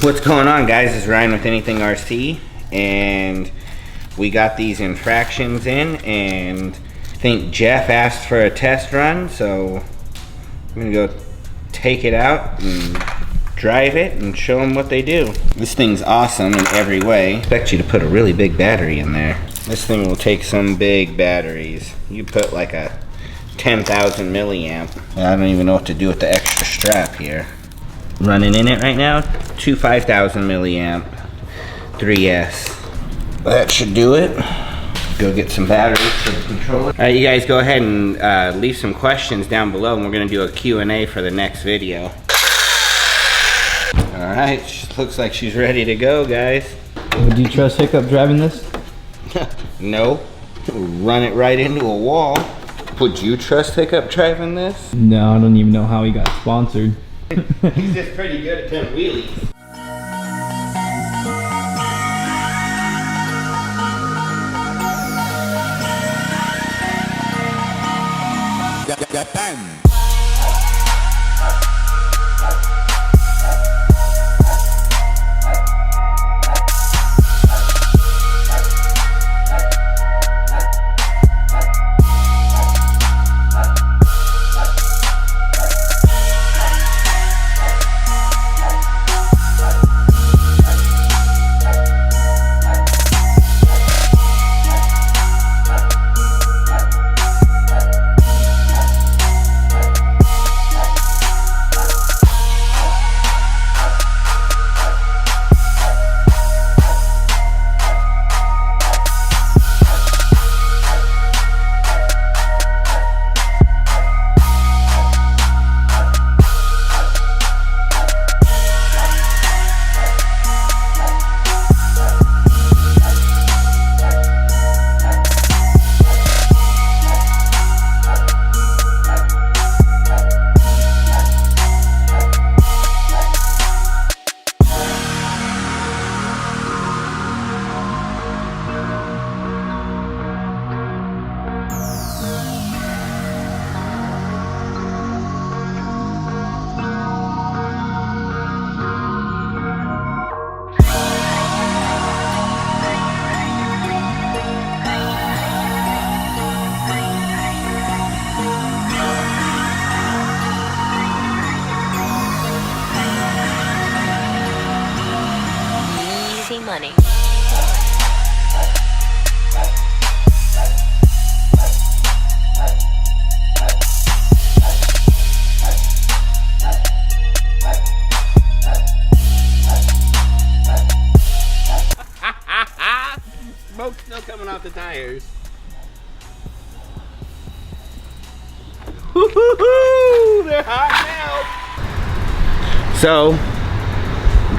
What's going on, guys? It's Ryan with Anything RC, and we got these infractions in, and I think Jeff asked for a test run, so I'm gonna go take it out and drive it and show them what they do. This thing's awesome in every way. I expect you to put a really big battery in there. This thing will take some big batteries. You put like a 10,000 milliamp. I don't even know what to do with the extra strap here. Running in it right now, two 5,000 milliamp 3S. That should do it. Go get some batteries for the controller. All right, you guys go ahead and leave some questions down below, and we're gonna do a Q&A for the next video. All right, looks like she's ready to go, guys. Would you trust Hiccup driving this? No, run it right into a wall. Would you trust Hiccup driving this? No, I don't even know how he got sponsored. He's just pretty good at them wheelies. Money. Smoke's still coming off the tires. Woo-hoo-hoo! They're hot now. So,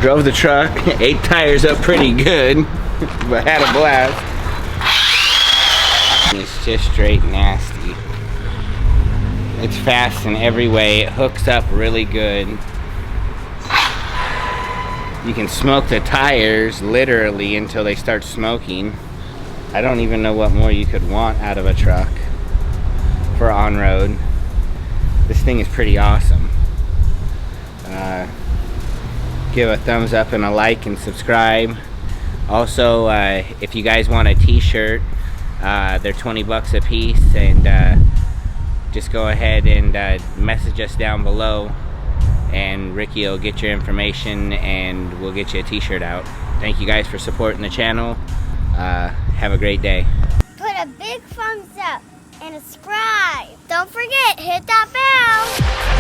drove the truck, 8 tires up pretty good, but had a blast. It's just straight nasty. It's fast in every way. It hooks up really good. You can smoke the tires literally until they start smoking. I don't even know what more you could want out of a truck for on-road. This thing is pretty awesome. Give a thumbs up and a like and subscribe. Also, if you guys want a t-shirt, they're 20 bucks a piece, and just go ahead and message us down below, and Ricky will get your information and we'll get you a t-shirt out. Thank you guys for supporting the channel. Have a great day. Put a big thumbs up and subscribe. Don't forget, hit that bell.